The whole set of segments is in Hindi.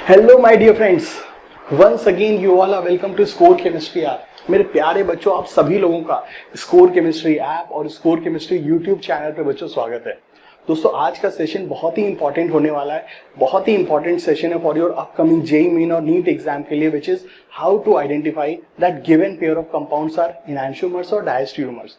Hello my dear friends, once again you all are welcome to Score Chemistry app. मेरे प्यारे बच्चों, आप सभी लोगों का स्कोर केमिस्ट्री ऐप और स्कोर केमिस्ट्री यूट्यूब चैनल पे बच्चों स्वागत है। दोस्तों, आज का सेशन बहुत ही इंपॉर्टेंट होने वाला है। बहुत ही इंपॉर्टेंट सेशन है for your upcoming JEE Main और नीट एग्जाम के लिए, which is how to identify that given pair of compounds are enantiomers और डायस्टेरियोमर्स।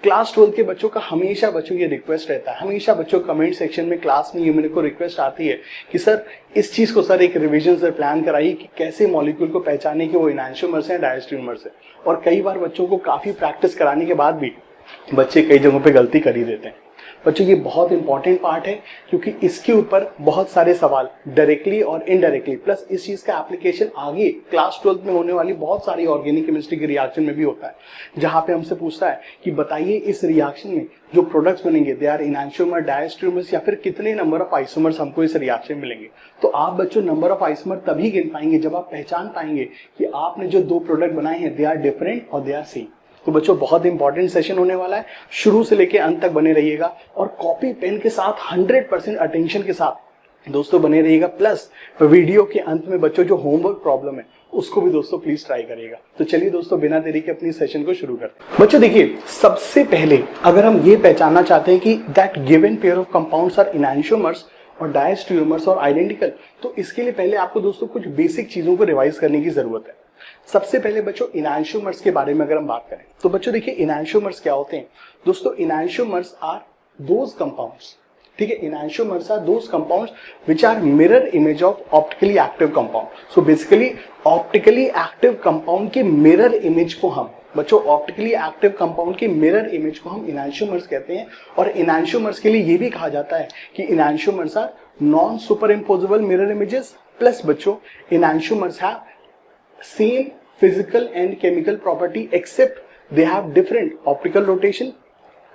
क्लास 12 के बच्चों का हमेशा बच्चों ये रिक्वेस्ट रहता है, हमेशा बच्चों कमेंट सेक्शन में क्लास में ये मेरे को रिक्वेस्ट आती है कि सर इस चीज को सर एक रिवीजन से प्लान कराइए कि कैसे मॉलिक्यूल को पहचाने कि वो एनांटियोमर्स हैं डायस्टेरियोमर्स है। और कई बार बच्चों को काफी प्रैक्टिस कराने के बाद भी बच्चे कई जगहों पे गलती कर ही देते हैं। बच्चों, ये बहुत इंपॉर्टेंट पार्ट है क्योंकि इसके ऊपर बहुत सारे सवाल डायरेक्टली और इनडायरेक्टली, प्लस इस चीज का एप्लीकेशन आगे क्लास 12 में होने वाली बहुत सारी ऑर्गेनिक केमिस्ट्री की रिएक्शन में भी होता है, जहां पे हमसे पूछता है कि बताइए इस रिएक्शन में जो प्रोडक्ट्स बनेंगे दे आर एनांटियोमर, डायस्टेरियोमर्स या फिर कितने नंबर ऑफ आइसोमर्स हमको इस रिएक्शन में मिलेंगे। तो आप बच्चों नंबर ऑफ आइसोमर तभी गिन पाएंगे जब आप पहचान पाएंगे कि आपने जो दो प्रोडक्ट बनाए हैं दे आर डिफरेंट और दे आर सेम। तो बच्चों, बहुत इंपॉर्टेंट सेशन होने वाला है, शुरू से लेके अंत तक बने रहिएगा और कॉपी पेन के साथ 100% अटेंशन के साथ दोस्तों बने रहिएगा। प्लस वीडियो के अंत में बच्चों जो होमवर्क प्रॉब्लम है उसको भी दोस्तों प्लीज ट्राई करिएगा। तो चलिए दोस्तों, बिना देरी के अपनी सेशन को शुरू करते हैं। बच्चों देखिए, सबसे पहले अगर हम ये पहचानना चाहते हैं कि that given pair of compounds are enantiomers और डायस्टेरियोमर्स और आइडेंटिकल, तो इसके लिए पहले आपको दोस्तों कुछ बेसिक चीजों को रिवाइज करने की जरूरत है। सबसे पहले बच्चों एनांटियोमर्स के बारे में अगर हम बात करें तो बच्चों देखिए एनांटियोमर्स क्या होते हैं। दोस्तों एनांटियोमर्स आर दोज कंपाउंड्स, ठीक है, enantiomers are those compounds which are mirror image of optically active compound. So basically optically active compound के मिरर इमेज को हम बच्चों ऑप्टिकली एक्टिव कंपाउंड के मिरर इमेज को हम एनांटियोमर्स कहते हैं। और एनांटियोमर्स के लिए ये भी कहा जाता है कि enantiomers are non superimposable mirror images, plus बच्चों enantiomers have same physical and chemical property except they have different optical rotation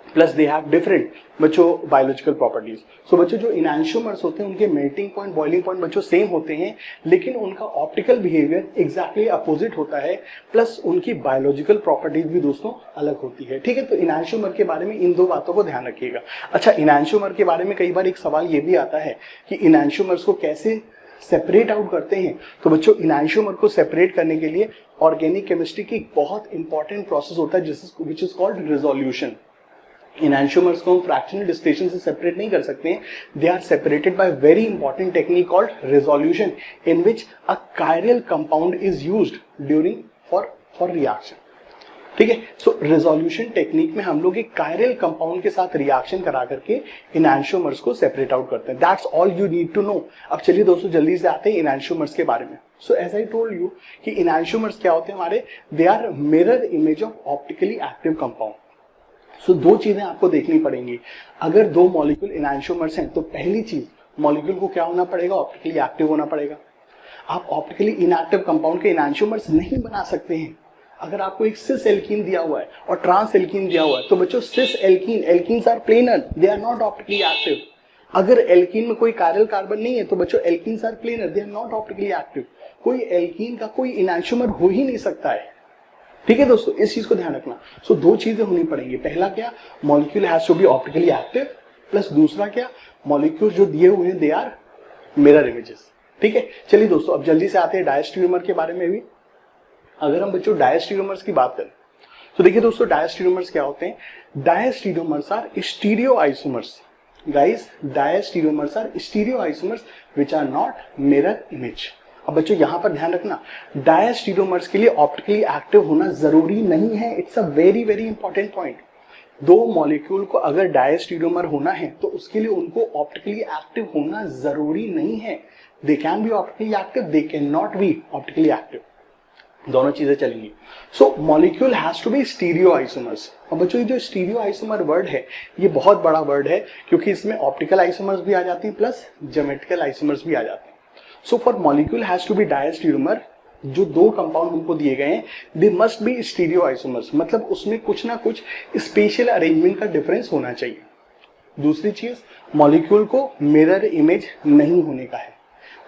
plus they have different बच्चों biological properties। so बच्चों जो एनांटियोमर्स होते हैं उनके मेल्टिंग पॉइंट, बॉइलिंग पॉइंट बच्चों सेम होते हैं, लेकिन उनका ऑप्टिकल बिहेवियर एग्जैक्टली अपोजिट होता है, प्लस उनकी बायोलॉजिकल प्रॉपर्टीज भी दोस्तों अलग होती है। ठीक है, तो एनांटियोमर के बारे में इन दो बातों को ध्यान रखिएगा। अच्छा, एनांटियोमर के बारे में कई बार एक सवाल ये भी आता है कि एनांटियोमर्स को कैसे सेपरेट आउट करते हैं। तो बच्चों एनांटियोमर को सेपरेट करने के लिए ऑर्गेनिक केमिस्ट्री की बहुत इंपॉर्टेंट प्रोसेस होता है which is called resolution. Enantiomers को हम फ्रैक्शनल डिस्टिलेशन से सेपरेट नहीं कर सकते हैं, they are separated by very important technique called resolution in which a chiral compound is used during for reaction. ठीक है, सो रिजोल्यूशन टेक्निक में हम लोग एक कायरल कंपाउंड के साथ रिएक्शन करा करके एनांटियोमर्स को सेपरेट आउट करते हैं। That's all you need to know. अब चलिए दोस्तों जल्दी से आते हैं एनांटियोमर्स के बारे में। So as I told you कि एनांटियोमर्स क्या होते हैं हमारे, they are mirror image of optically active compound. So दो चीजें आपको देखनी पड़ेंगी। अगर दो मॉलिक्यूल एनांटियोमर्स हैं तो पहली चीज मॉलिक्यूल को क्या होना पड़ेगा, ऑप्टिकली एक्टिव होना पड़ेगा। आप ऑप्टिकली इनएक्टिव कंपाउंड के एनांटियोमर्स नहीं बना सकते हैं। अगर आपको एक सिस एल्कीन दिया हुआ है और ट्रांस एल्कीन दिया हुआ है तो बच्चों cis alkene, alkenes are planar, they are not optically active. अगर एल्कीन में कोई कायरल कार्बन नहीं है तो बच्चों alkenes are planar, they are not optically active. कोई एल्कीन का कोई एनांटियोमर हो ही नहीं सकता है। ठीक है दोस्तों, इस चीज को ध्यान रखना। सो दो चीजें होनी पड़ेंगी। पहला क्या, molecule has to be optically active, plus दूसरा क्या, मॉलिक्यूल जो दिए हुए हैं दे आर मिरर इमेजेस। ठीक है, चलिए दोस्तों अब जल्दी से आते हैं डायस्टेरियोमर के बारे में भी। अगर हम बच्चों डायस्टेरियोमर्स की बात करें तो देखिए दोस्तों डायस्टेरियोमर्स क्या होते हैं। Diastereomers are stereo isomers. Guys, diastereomers are stereo isomers which are not mirror image. अब बच्चों यहां पर ध्यान रखना, डायस्टेरियोमर्स के लिए ऑप्टिकली एक्टिव होना जरूरी नहीं है। It's a very very important point. दो मॉलिक्यूल को अगर डायस्टेरियोमर होना है तो उसके लिए उनको ऑप्टिकली एक्टिव होना जरूरी नहीं है। They can be optically active, they can not be optically active, दोनों चीजें चलेंगी। So molecule has to be stereo isomers. और बच्चों ये जो स्टीरियो आइसोमर वर्ड है ये बहुत बड़ा वर्ड है क्योंकि इसमें ऑप्टिकल आइसोमर्स भी आ जाती हैं प्लस ज्योमेट्रिकल आइसोमर्स भी आ जाते हैं। So for molecule has to be diastereomer, जो दो कंपाउंड हमको दिए गए हैं they must be stereo isomers, मतलब उसमें कुछ ना कुछ स्पेशल अरेंजमेंट का डिफरेंस होना चाहिए। दूसरी चीज, मॉलिक्यूल को मिरर इमेज नहीं होने का है।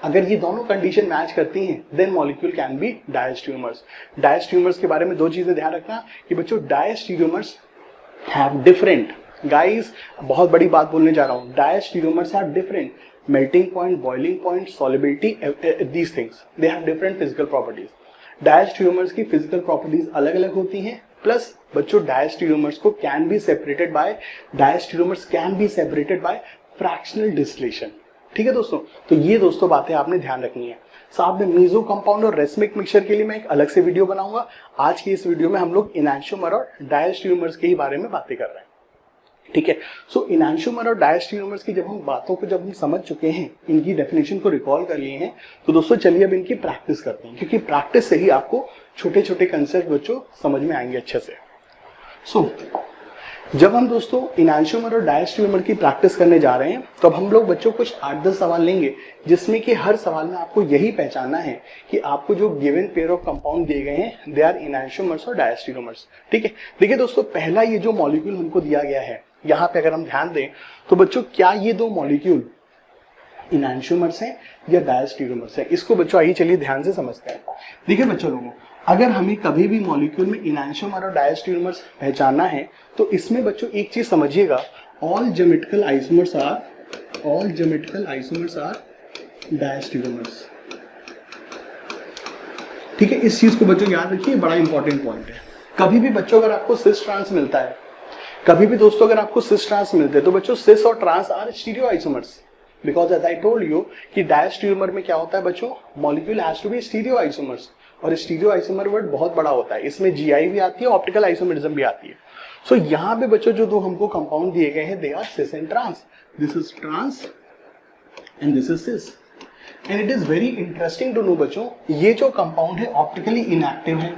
अगर ये दोनों कंडीशन मैच करती हैं then molecule can be diastereomers. Diastereomers के बारे में दो चीजें ध्यान रखना कि बच्चों डायस्टेरियोमर्स हैव डिफरेंट, गाइस बहुत बड़ी बात बोलने जा रहा हूं, diastereomers have different melting point, boiling point, solubility, these things they have different physical properties. Diastereomers की फिजिकल प्रॉपर्टीज अलग अलग होती हैं, प्लस बच्चों डायस्टीरियोमर्स को can be separated by fractional distillation. ठीक है दोस्तों, तो ये दोस्तों बातें आपने ध्यान रखनी है। साथ में मीजो कंपाउंड और रेसमिक मिक्सचर के लिए मैं एक अलग से वीडियो बनाऊंगा। आज की इस वीडियो में हम लोग इनैंशियोमर और डायस्टीरियोमर्स के ही बारे में बातें कर रहे हैं। ठीक है, सो इनैंशियोमर और डायस्टीरियोमर्स की जब हम समझ चुके हैं, इनकी डेफिनेशन को रिकॉल कर लिए हैं, तो दोस्तों चलिए अब इनकी प्रैक्टिस करते हैं, क्योंकि प्रैक्टिस से ही आपको छोटे छोटे कंसेप्ट बच्चों समझ में आएंगे अच्छे से। सो जब हम दोस्तों इनैंशियोमर और डायस्टीरियोमर की प्रैक्टिस करने जा रहे हैं, तो अब हम लोग बच्चों कुछ 8-10 सवाल लेंगे, जिसमें कि हर सवाल में आपको यही पहचानना है कि आपको जो गिवन पेयर ऑफ कंपाउंड दिए गए हैं दे आर इनैंशियोमर्स और डायस्टीरियोमर्स। ठीक है, देखिए दोस्तों, पहला ये जो मॉलिक्यूल हमको दिया गया है, यहाँ पे अगर हम ध्यान दें तो बच्चों क्या ये दो मॉलिक्यूल इनैंशियोमर्स हैं या डायस्टीरियोमर्स हैं, इसको बच्चों आइए चलिए ध्यान से समझते हैं। देखिए बच्चों लोगों, अगर हमें कभी भी मॉलिक्यूल में इनैंशियोमर और डायस्टीरियोमर्स पहचानना है, तो इसमें बच्चों एक चीज समझिएगा, all geometrical isomers are diastereomers. ठीक है, इस चीज को बच्चों याद रखिए, बड़ा इंपॉर्टेंट पॉइंट है। कभी भी बच्चों अगर आपको सिस ट्रांस मिलता है, कभी भी दोस्तों अगर आपको सिस ट्रांस मिलते हैं, तो बच्चों सिस और trans are stereo isomers, because as I told you कि डायस्टीरियोमर में क्या होता है बच्चों, molecule has to be stereo isomers, और स्टीरियो आइसोमर वर्ड बहुत बड़ा होता है, इसमें जीआई भी आती है, ऑप्टिकल आइसोमरिज्म भी आती है। सो यहाँ पे बच्चों जो दो हमको कंपाउंड दिए गए हैं, they are cis and trans. This is trans and this is cis, and it is very interesting to know बच्चों, ये जो कंपाउंड है ऑप्टिकली इनएक्टिव है,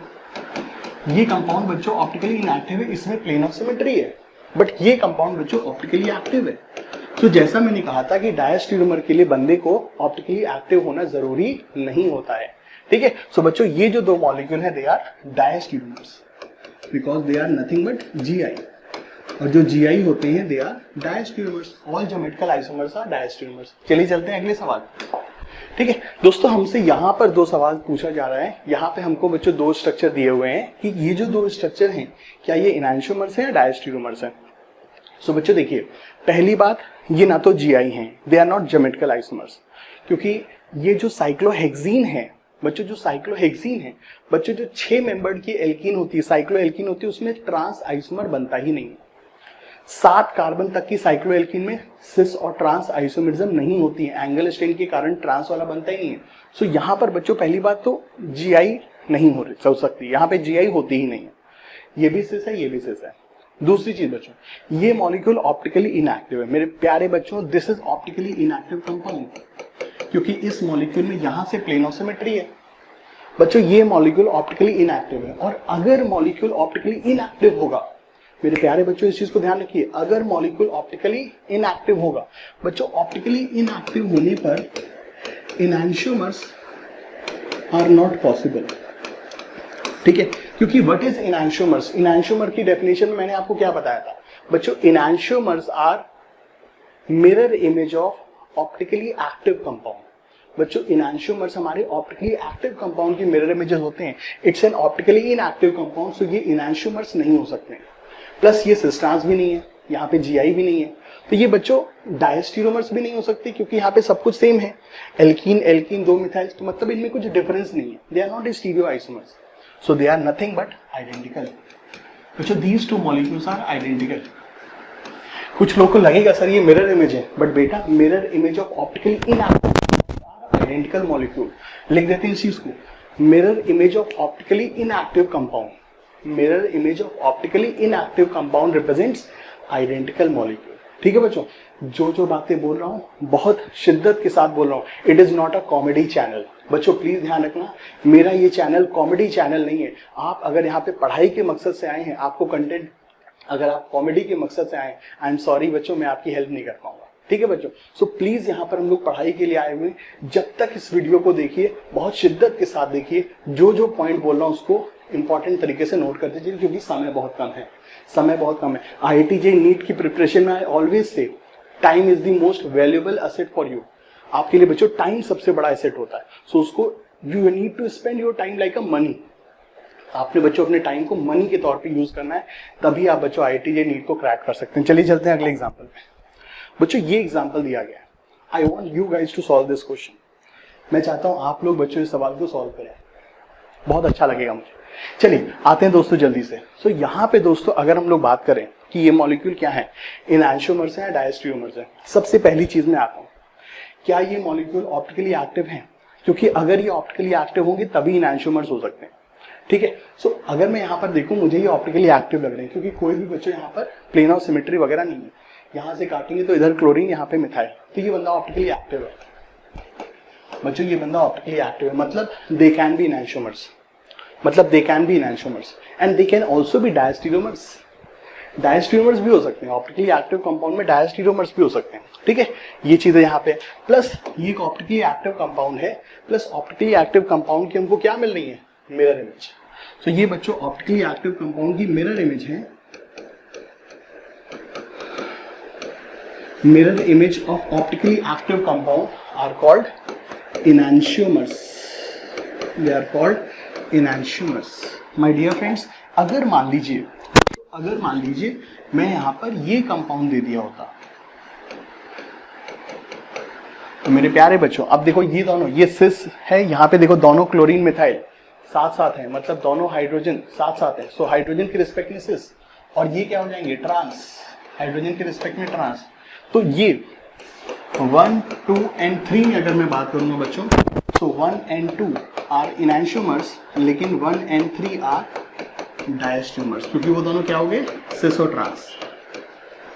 ये कंपाउंड बच्चों ऑप्टिकली इनएक्टिव है, इसमें प्लेन ऑफ सिमेट्री है, बट ये कंपाउंड बच्चों ऑप्टिकली एक्टिव है। तो जैसा मैंने कहा था कि डायस्टीरियोमर के लिए बंदे को ऑप्टिकली एक्टिव होना जरूरी नहीं होता है। ठीक है, सो बच्चों ये जो दो मॉलिक्यूल है they are diastereomers, because they are nothing but GI, और जो जीआई होते हैं they are diastereomers. All geometrical isomers are diastereomers. चलिए चलते हैं अगले सवाल। ठीक है दोस्तों, हमसे यहाँ पर दो सवाल पूछा जा रहा है। यहाँ पे हमको बच्चों दो स्ट्रक्चर दिए हुए हैं कि ये जो दो स्ट्रक्चर हैं क्या ये इनैंशियोमर्स हैं या डायस्टीरियोमर्स हैं। सो बच्चों देखिए, पहली बात, ये ना तो जीआई हैं, they are not geometrical isomers, क्योंकि ये जो साइक्लोहेक्सीन है बच्चों, जो साइक्लोहेक्सीन है बच्चों, जो 6 मेंबर्ड की एल्कीन होती है, साइक्लोएल्कीन होती है, उसमें ट्रांस आइसोमर बनता ही नहीं है। 7 कार्बन तक की साइक्लोएल्कीन में सिस और ट्रांस आइसोमरिज्म नहीं होती है, एंगल स्ट्रेन के कारण ट्रांस वाला बनता ही नहीं है। सो यहाँ पर बच्चों पहली बात तो जीआई नहीं हो सकती, यहाँ पे जीआई होती ही नहीं है, ये भी सिस है, ये भी सिस है। दूसरी चीज बच्चों, ये मॉलिक्यूल ऑप्टिकली इनएक्टिव है। मेरे प्यारे बच्चों, this is optically inactive compound, क्योंकि इस मॉलिक्यूल में यहां से प्लेन ऑफ सिमेट्री है। बच्चों ये मॉलिक्यूल ऑप्टिकली इनएक्टिव है, और अगर मॉलिक्यूल ऑप्टिकली इनएक्टिव होगा, मेरे प्यारे बच्चों इस चीज को ध्यान रखिए, अगर मॉलिक्यूल ऑप्टिकली इनएक्टिव होगा बच्चों, ऑप्टिकली इनएक्टिव होने पर इनैंशियोमर्स आर नॉट पॉसिबल। ठीक है, क्योंकि व्हाट इज इनैंशियोमर्स, इनैंशियोमर की डेफिनेशन में मैंने आपको क्या बताया था बच्चों, enantiomers are mirror image of optically active compound. बच्चों इनैंशियोमर्स हमारे ऑप्टिकली एक्टिव कंपाउंड की मिरर इमेजेस होते हैं। It's an optically inactive compound, so ये इनैंशियोमर्स नहीं हो सकते। प्लस ये सिस ट्रांस भी नहीं है, यहाँ पे जीआई भी नहीं है, तो ये बच्चों डायस्टीरियोमर्स भी नहीं हो सकते, क्योंकि यहाँ पे सब कुछ सेम है, एल्कीन एल्कीन 2 मिथाइल, तो मतलब इनमें कुछ डिफरेंस नहीं है, they are not stereo isomers, so they are nothing but identical. बच्चों दीज 2 मॉलिक्यूल्स आर आइडेंटिकल। कुछ लोगों को लगेगा सर ये मिरर इमेज है, बट बेटा mirror image of optically inactive identical molecule, लिख देते हैं इस चीज को, mirror image of optically inactive compound, mirror image of optically inactive compound represents identical molecule. ठीक है बच्चों, जो बातें बोल रहा हूं बहुत शिद्दत के साथ बोल रहा हूं, it is not a comedy channel. बच्चों प्लीज ध्यान रखना, मेरा ये चैनल कॉमेडी चैनल नहीं है। आप अगर यहाँ पे पढ़ाई के मकसद से आए हैं, आपको कंटेंट अगर आप कॉमेडी के मकसद से आए, आई एम सॉरी बच्चों, मैं आपकी हेल्प नहीं कर पाऊंगा। ठीक है बच्चों, सो प्लीज यहाँ पर हम लोग पढ़ाई के लिए आए हुए, जब तक इस वीडियो को देखिए बहुत शिद्दत के साथ देखिए, जो पॉइंट बोल रहा हूँ उसको इंपॉर्टेंट तरीके से नोट कर दीजिए, क्योंकि समय बहुत कम है, समय बहुत कम है। IIT JEE नीट की प्रिपरेशन में I always say time is the most valuable asset for you. आपके लिए बच्चों टाइम सबसे बड़ा एसेट होता है, सो उसको you need to spend your time like a money. आपने बच्चों अपने टाइम को मनी के तौर पे यूज करना है, तभी आप बच्चों IIT JEE नीट को क्रैक कर सकते हैं। चलिए चलते हैं अगले एग्जांपल पे। बच्चों ये एग्जांपल दिया गया है, I want you guys to solve this question. मैं चाहता हूं आप लोग बच्चों इस सवाल को सॉल्व करें, बहुत अच्छा लगेगा मुझे। चलिए आते हैं दोस्तों जल्दी से। सो यहाँ पे दोस्तों अगर हम लोग बात करें कि ये मॉलिक्यूल क्या है, इनैंशियोमर्स है या डायस्टेरियोमर्स है, सबसे पहली चीज में आता हूँ, क्या ये मॉलिक्यूल ऑप्टिकली एक्टिव है? क्योंकि अगर ये ऑप्टिकली एक्टिव होंगे तभी इनैंशियोमर्स हो सकते हैं, ठीक है। सो अगर मैं यहाँ पर देखूं मुझे ये ऑप्टिकली एक्टिव लग रहे हैं, क्योंकि कोई भी बच्चों यहाँ पर प्लेन ऑफ सिमेट्री वगैरह नहीं है। यहाँ से काटेंगे तो इधर क्लोरीन, यहाँ पे मिथाइल, तो ये बंदा ऑप्टिकली एक्टिव है बच्चों, ये बंदा ऑप्टिकली एक्टिव है, मतलब दे कैन बी इनैंशियोमर्स, मतलब they can be enantiomers and they can also be diastereomers. Diastereomers भी हो सकते हैं, ऑप्टिकली एक्टिव कंपाउंड में डायस्टेरियोमर्स भी हो सकते हैं, ठीक है। ये चीजें यहाँ पे, प्लस ये एक ऑप्टिकली एक्टिव कंपाउंड है, प्लस ऑप्टिकली एक्टिव कंपाउंड की हमको क्या मिल रही है, मिरर इमेज। तो ये बच्चों ऑप्टिकली एक्टिव कंपाउंड की मिरर इमेज है, mirror image of optically active compound are called enantiomers, they are called enantiomers. My dear friends, अगर मान लीजिए मैं यहां पर ये कंपाउंड दे दिया होता, तो मेरे प्यारे बच्चों अब देखो ये दोनों, ये सिस है, यहाँ पे देखो दोनों क्लोरीन मिथाइल साथ साथ है, मतलब दोनों हाइड्रोजन साथ साथ है। सो हाइड्रोजन के रिस्पेक्ट में सिस, और ये क्या हो जाएंगे, ट्रांस, हाइड्रोजन के रिस्पेक्ट में ट्रांस। तो ये 1, 2 एंड 3 में अगर मैं बात करूंगा बच्चों, सो 1 एंड 2 आर इनैंशियोमर्स, लेकिन 1 एंड 3 आर डायस्टेरियोमर्स, क्योंकि वो दोनों क्या हो गए, सिस और ट्रांस,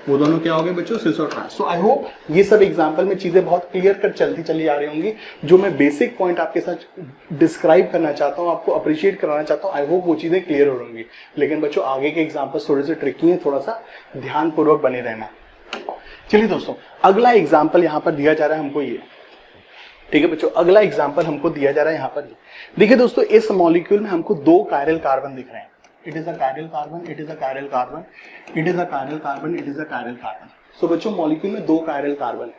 वो दोनों क्या हो गए बच्चों, सिस और ट्रांस। सो आई होप ये सब एग्जांपल में चीजें बहुत क्लियर कर चलती चली आ रही होंगी। जो मैं बेसिक पॉइंट आपके साथ डिस्क्राइब करना चाहता हूँ, आपको अप्रिशिएट कराना चाहता हूँ, आई होप वो चीजें क्लियर हो रही होंगी। लेकिन बच्चों आगे के एग्जाम्पल थोड़े से ट्रिकी हैं, थोड़ा सा ध्यान पूर्वक बने रहना। चलिए दोस्तों अगला एग्जाम्पल यहाँ पर दिया जा रहा है हमको ये, ठीक है बच्चों, अगला एग्जाम्पल हमको दिया जा रहा है यहाँ पर। देखिए दोस्तों इस मॉलिक्यूल में हमको 2 कायरल कार्बन दिख रहे हैं। It is a chiral carbon, it is a chiral carbon, it is a chiral carbon, it is a chiral carbon. So बच्चों मॉलिक्यूल में 2 chiral कार्बन है,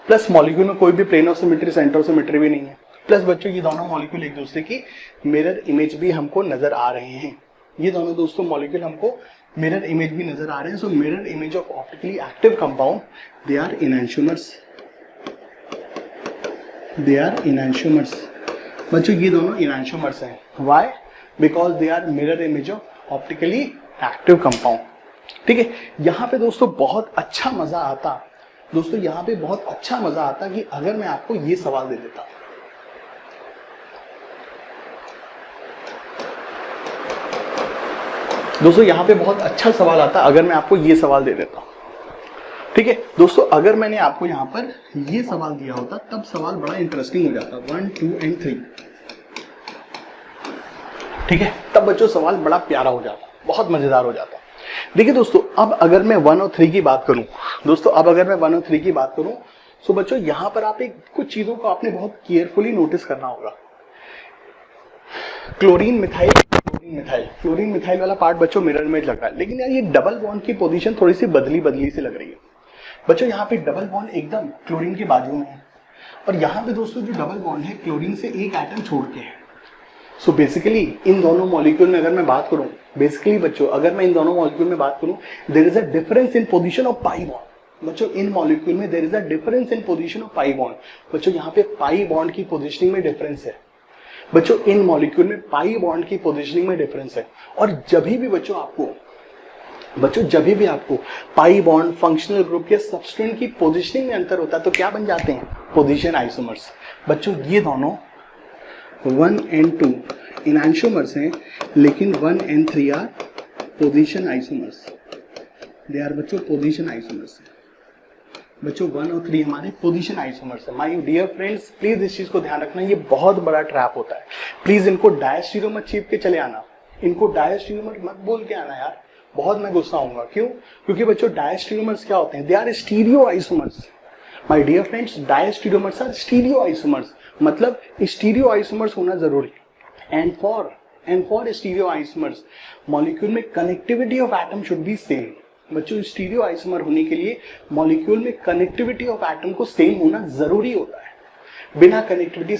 प्लस मॉलिक्यूल में कोई भी plane of symmetry, centre of symmetry भी नहीं है, प्लस बच्चों ये दोनों मॉलिक्यूल एक दूसरे की मिरर इमेज भी हमको नजर आ रहे हैं। ये दोनों दोस्तों मॉलिक्यूल हमको मिरर इमेज भी नजर आ रहे हैं। So mirror image of optically active compound, they are enantiomers, they are enantiomers. बच्चों ये दोनों इनैंशियोमर्स हैं, why, because they are mirror image of optically active compound, ठीक है। यहाँ पे दोस्तों बहुत अच्छा मजा आता, दोस्तों यहाँ पे बहुत अच्छा मजा आता कि अगर मैं आपको ये सवाल दे देता, दोस्तों यहाँ पे बहुत अच्छा सवाल आता अगर मैं आपको ये सवाल दे देता, ठीक है। दोस्तों अगर मैंने आपको यहाँ पर ये सवाल दिया होता तब सवाल बड़ा इंटरेस्टिंग हो जाता, 1, 2 एंड 3, ठीक है, तब बच्चों सवाल बड़ा प्यारा हो जाता, बहुत मजेदार हो जाता। देखिए दोस्तों अब अगर मैं 1 और 3 की बात करूं, दोस्तों अब अगर मैं 1 और 3 की बात करूं, तो बच्चों यहां पर आप कुछ चीजों को आपने बहुत केयरफुली नोटिस करना होगा। क्लोरीन मिथाइल, क्लोरीन मिथाइल वाला पार्ट बच्चों मिरर इमेज लग रहा है, लेकिन यार ये डबल बॉन्ड की पोजीशन थोड़ी सी बदली सी लग रही है बच्चों। यहाँ पे डबल बॉन्ड एकदम क्लोरीन के बाजू में है, और यहाँ पे दोस्तों जो डबल बॉन्ड है क्लोरीन से एक एटम छोड़ के है। सो बेसिकली इन दोनों मॉलिक्यूल में अगर मैं बात करूं, बेसिकली बच्चों अगर मैं इन दोनों मॉलिक्यूल में बात करूं, there is a difference in position of pi bond. बच्चों इन मॉलिक्यूल में there is a difference in position of pi bond. बच्चों यहाँ पे पाई बॉन्ड की पोजीशनिंग में डिफरेंस है बच्चों, इन मॉलिक्यूल में पाई बॉन्ड की पोजीशनिंग में डिफरेंस है। और जब भी आपको पाई बॉन्ड, फंक्शनल ग्रुप या सबस्टेंट की पोजीशनिंग में अंतर होता है तो क्या बन जाते हैं, पोजीशन आइसोमर्स। बच्चों ये दोनों 1 एंड 2 इनैंशियोमर्स हैं, लेकिन 1 and 3 are position isomers, they are बच्चों पोजीशन आइसोमर्स है। बच्चों 1 और 3 हमारे पोजीशन आइसोमर्स है। माय डियर फ्रेंड्स प्लीज इस चीज को ध्यान रखना, ये बहुत बड़ा ट्रैप होता है। प्लीज इनको डायस्टेरियो मत छीप के चले आना, इनको डायस्टेरियो मत बोल के आना यार, बहुत मैं गुस्सा आऊंगा। क्यों? क्योंकि बच्चों डायस्टेरियोमर्स क्या होते हैं, they are stereo isomers. My dear friends diastereomers are stereo isomers, मतलब स्टीरियो आइसोमर्स होना जरूरी। And for stereo isomers molecule में connectivity of atom should be same. बच्चों स्टीरियो आइसोमर होने के लिए मॉलिक्यूल में कनेक्टिविटी ऑफ एटम को सेम होना जरूरी होता है। बिना कनेक्टिविटी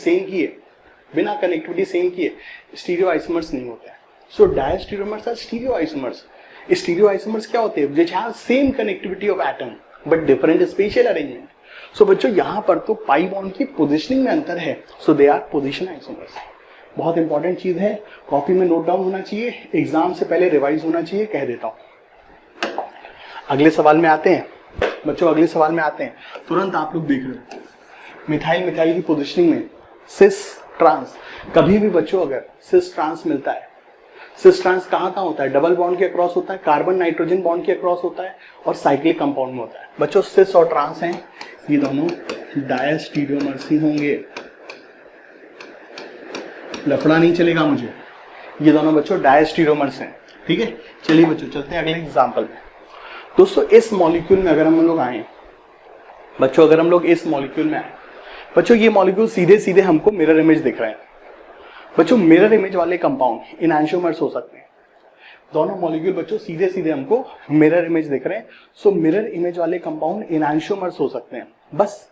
सेम किए स्टीरियो आइसोमर्स नहीं होते हैं। So diastereomers are stereo isomers. Stereo isomers क्या होते हैं, which have same connectivity of atom but different spatial arrangement. So बच्चों यहाँ पर तो पाई बॉन्ड की पोजिशनिंग में अंतर है, so they are position isomers. बहुत इंपॉर्टेंट चीज है, कॉपी में नोट डाउन होना चाहिए, एग्जाम से पहले रिवाइज होना चाहिए, कह देता हूं। अगले सवाल में आते हैं बच्चों, अगले सवाल में आते हैं। तुरंत आप लोग देख रहे हो मिथाइल मिथाइल की पोजिशनिंग में सिस ट्रांस। कभी भी बच्चों अगर सिस ट्रांस मिलता है, सिस ट्रांस कहाँ कहाँ होता है? डबल बॉन्ड के अक्रॉस होता है, कार्बन नाइट्रोजन बॉन्ड के अक्रॉस होता है और साइक्लिक कंपाउंड में होता है। बच्चों सिस और ट्रांस हैं, ये दोनों डायस्टीरियोमर्स ही होंगे, लफड़ा नहीं चलेगा मुझे। ये दोनों बच्चों डायस्टीरियोमर्स हैं, ठीक है। चलिए बच्चों चलते हैं अगले एग्जांपल में। दोस्तों इस मॉलिक्यूल में अगर हम लोग आए बच्चों, अगर हम लोग इस मॉलिक्यूल में आए बच्चों, ये मॉलिक्यूल सीधे सीधे हमको मिरर इमेज दिख रहे हैं बच्चों। मिरर इमेज वाले कंपाउंड इनैंशियोमर्स हो सकते हैं। दोनों मॉलिक्यूल बच्चों सीधे सीधे हमको मिरर इमेज दिख रहे हैं, सो मिरर इमेज वाले कंपाउंड इनैंशियोमर्स हो सकते हैं। बस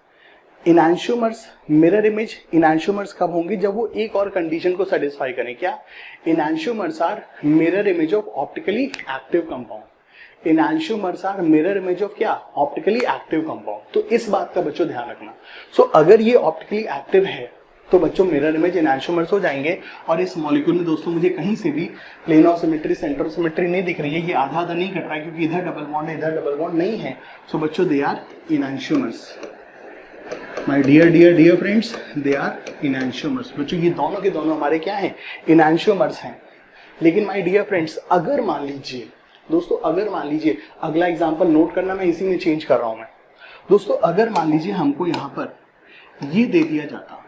इनैंशियोमर्स, मिरर इमेज इनैंशियोमर्स कब होंगे? जब वो एक और कंडीशन को सेटिस्फाई करें। क्या? Enantiomers are mirror image of optically active compound. Enantiomers are mirror image of क्या? Optically active compound. तो इस बात का बच्चों ध्यान रखना। सो अगर ये ऑप्टिकली एक्टिव है तो बच्चों मिरर इमेज इनैंशियोमर्स हो जाएंगे। और इस मॉलिक्यूल में दोस्तों मुझे कहीं से भी plane of symmetry, centre of symmetry नहीं दिख रही है। ये आधा आधा नहीं कट रहा है क्योंकि इधर डबल बॉन्ड है, इधर डबल बॉन्ड नहीं है। सो बच्चों they are enantiomers. My dear dear dear friends, they are enantiomers. बच्चों ये दोनों के दोनों हमारे क्या हैं? इनैंशियोमर्स हैं। लेकिन माय डियर फ्रेंड्स, अगर मान लीजिए दोस्तों, अगर मान लीजिए, अगला एग्जांपल नोट करना, मैं इसी में चेंज कर रहा हूं मैं। दोस्तों अगर मान लीजिए हमको यहां पर ये दे दिया जाता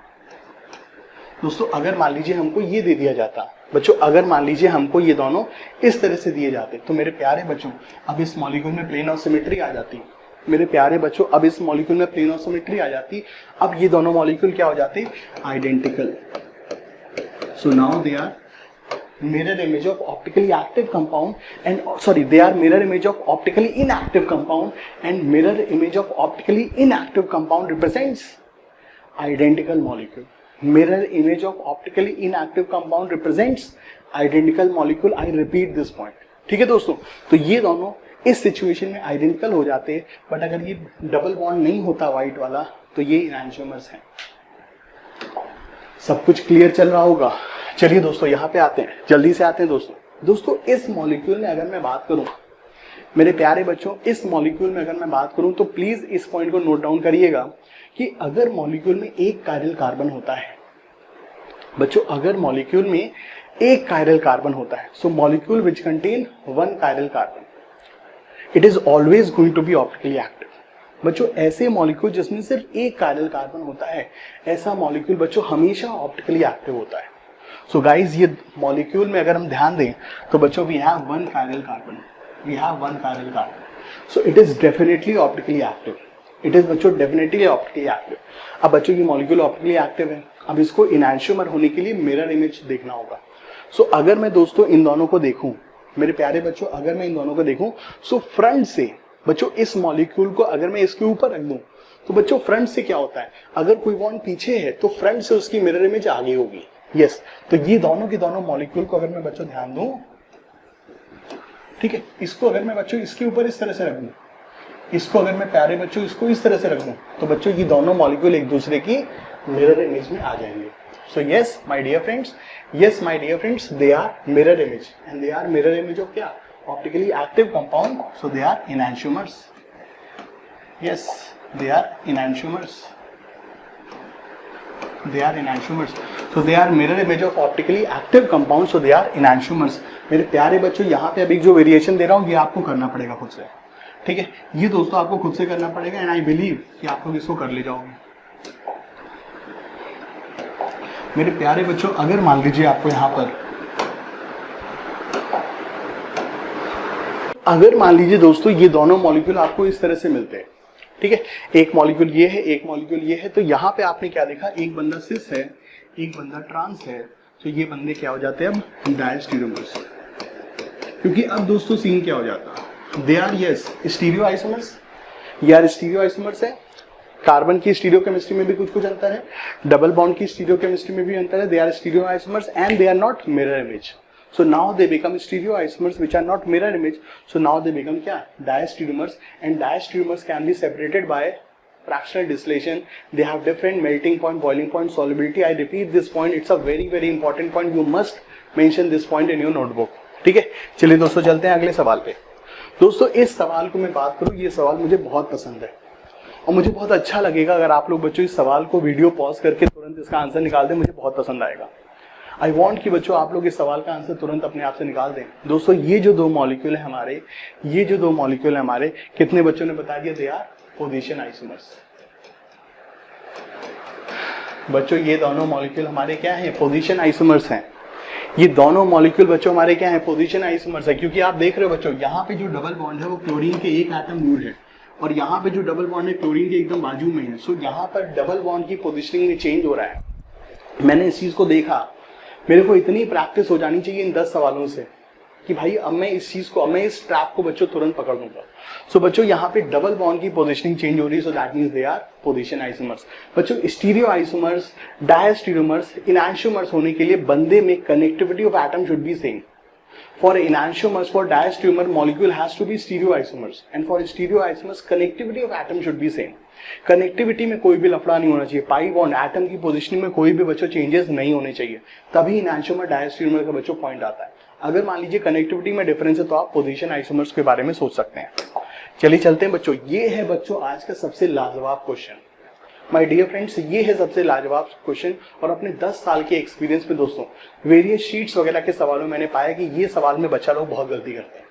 दोस्तों, अगर मान लीजिए हमको ये दे दिया जाता बच्चों, अगर मान लीजिए हमको ये दोनों इस तरह से दिए जाते, तो मेरे प्यारे बच्चों अब इस मॉलिक्यूल में प्लेन ऑफ सिमेट्री आ जाती। मेरे प्यारे बच्चों अब इस मॉलिक्यूल में प्लेन ऑफ सिमेट्री आ जाती। अब ये दोनों मॉलिक्यूल क्या हो जाते? Identical. So now they are mirror image of optically active compound and they are mirror image of optically inactive compound, and mirror image of optically inactive compound represents identical molecule. Mirror image of optically inactive compound represents identical molecule. I repeat this point. ठीक है दोस्तों, तो ये दोनों इस सिचुएशन में आइडेंटिकल हो जाते हैं, बट अगर ये डबल बॉन्ड नहीं होता व्हाइट वाला तो ये इनैंशियोमर्स हैं। सब कुछ क्लियर चल रहा होगा। चलिए दोस्तों यहाँ पे आते हैं, जल्दी से आते हैं दोस्तों इस मॉलिक्यूल में अगर मैं बात करूं, मेरे प्यारे बच्चों इस मॉलिक्यूल में अगर मैं बात करूं तो प्लीज इस पॉइंट को नोट डाउन करिएगा कि अगर मॉलिक्यूल में एक कायरल कार्बन होता है बच्चों, अगर मॉलिक्यूल में एक कायरल कार्बन होता है, so molecule which contain one chiral carbon, it is always going to be optically active. बच्चों ऐसे मॉलिक्यूल जिसमें सिर्फ एक कायरल कार्बन होता है, ऐसा मॉलिक्यूल बच्चों हमेशा ऑप्टिकली एक्टिव होता है। सो गाइज ये मॉलिक्यूल में अगर हम ध्यान दें तो बच्चों we have one chiral carbon, we have one chiral carbon, so it is definitely optically active. It is बच्चों डेफिनेटली ऑप्टिकली एक्टिव। अब बच्चों ये मॉलिक्यूल ऑप्टिकली एक्टिव है, अब इसको इनैंशियोमर होने के लिए मिरर इमेज देखना होगा। सो अगर मैं दोस्तों इन दोनों को देखूं, मेरे प्यारे बच्चों अगर मैं इन दोनों को देखूं, सो फ्रंट से बच्चों इस मॉलिक्यूल को अगर मैं इसके ऊपर रख दूं तो बच्चों फ्रंट से क्या होता है, अगर कोई बॉन्ड पीछे है तो फ्रंट से उसकी मिरर इमेज आगे होगी। यस, तो ये दोनों के दोनों मॉलिक्यूल को अगर मैं बच्चों ध्यान दूं, ठीक है, इसको अगर मैं बच्चों इसके ऊपर इस तरह से रख दूं, इसको अगर मैं प्यारे बच्चों इसको इस तरह से रख दूं, तो बच्चों ये दोनों मॉलिक्यूल एक दूसरे की मिरर इमेज में आ जाएंगे। So yes my dear friends, yes my dear friends, they are mirror image and they are mirror image of क्या? Optically active compound, so they are enantiomers. Yes, they are enantiomers, they are enantiomers, so they are mirror image of optically active compound, so they are enantiomers। मेरे प्यारे बच्चों यहाँ पे अभी जो वेरिएशन दे रहा हूँ ये आपको करना पड़ेगा खुद से, ठीक है, ये दोस्तों आपको खुद से करना पड़ेगा एंड आई बिलीव कि आप लोग इसको कर ले जाओगे। मेरे प्यारे बच्चों अगर मान लीजिए आपको यहाँ पर, अगर मान लीजिए दोस्तों ये दोनों मॉलिक्यूल आपको इस तरह से मिलते हैं, ठीक है, एक मॉलिक्यूल ये है, एक मॉलिक्यूल ये है, तो यहाँ पे आपने क्या देखा, एक बंदा सिस है, एक बंदा ट्रांस है, तो ये बंदे क्या हो जाते हैं अब डायस्टीरियोमर्स। क्योंकि अब दोस्तों सीन क्या हो जाता, they are yes stereo isomers, ये आर स्टीरियो आइसोमर्स है। कार्बन की स्टीरियो केमिस्ट्री में भी कुछ कुछ अंतर है, डबल बॉन्ड की स्टीरियो केमिस्ट्री में भी अंतर है, they are stereo isomers and they are not mirror image. So now they become stereoisomers which are not mirror image. So now they become क्या? Diastereomers, and diastereomers can be separated by fractional distillation, they have different melting point, boiling point, solubility. I repeat this point, it's a very very important point. You must mention this point in your notebook. ठीक है, चलिए दोस्तों चलते हैं अगले सवाल पे। दोस्तों इस सवाल को मैं बात करूं, ये सवाल मुझे बहुत पसंद है और मुझे बहुत अच्छा लगेगा अगर आप लोग बच्चों इस सवाल को वीडियो पॉज करके तुरंत इसका आंसर निकाल दें, मुझे बहुत पसंद आएगा। आई वॉन्ट कि बच्चों आप लोग इस सवाल का आंसर तुरंत अपने आप से निकाल दें। दोस्तों ये जो दो मॉलिक्यूल है हमारे, ये जो दो मॉलिक्यूल है हमारे, कितने बच्चों ने बता दिया? They are position isomers. बच्चों ये दोनों मॉलिक्यूल हमारे क्या हैं? पोजीशन आइसोमर्स हैं। ये दोनों मॉलिक्यूल बच्चों हमारे क्या हैं? पोजीशन आइसोमर्स है। क्योंकि आप देख रहे हो बच्चों, यहाँ पे जो डबल बॉन्ड है वो क्लोरीन के एक एटम दूर है और यहाँ पे जो डबल बॉन्ड है क्लोरीन के एकदम बाजू में है। सो यहाँ पर डबल बॉन्ड की पोजीशनिंग में चेंज हो रहा है। मैंने इस चीज को देखा, मेरे को इतनी प्रैक्टिस हो जानी चाहिए इन 10 सवालों से कि भाई अब मैं इस चीज को, अब मैं इस ट्रैप को बच्चों तुरंत पकड़ लूंगा। सो बच्चों यहाँ पे डबल बॉन्ड की पोजीशनिंग चेंज हो रही है, so that means they are position isomers. बच्चों स्टीरियो आइसोमर्स, डायस्टीरियोमर्स, इनैंशियोमर्स होने के लिए बंदे में connectivity of atom should be same. For enantiomers, for diastereomer, molecule has to be stereoisomers, and for stereoisomers, connectivity of atom should be same. Connectivity में कोई भी लफड़ा नहीं होना चाहिए। पाई बॉन्ड एटम की पोजीशनिंग में कोई भी बच्चों चेंजेस नहीं होने चाहिए, तभी इनैंशियोमर डायस्टीरियोमर का बच्चों पॉइंट आता है। अगर मान लीजिए कनेक्टिविटी में डिफरेंस है तो आप पोजीशन आइसोमर्स के बारे में सोच सकते हैं। चलिए चलते हैं बच्चों, ये है बच्चों आज का सबसे लाजवाब क्वेश्चन। माय डियर फ्रेंड्स, ये है सबसे लाजवाब क्वेश्चन और अपने 10 साल के एक्सपीरियंस में दोस्तों वेरियस शीट्स वगैरह के सवालों में मैंने पाया कि ये सवाल में बच्चा लोग बहुत गलती करते हैं।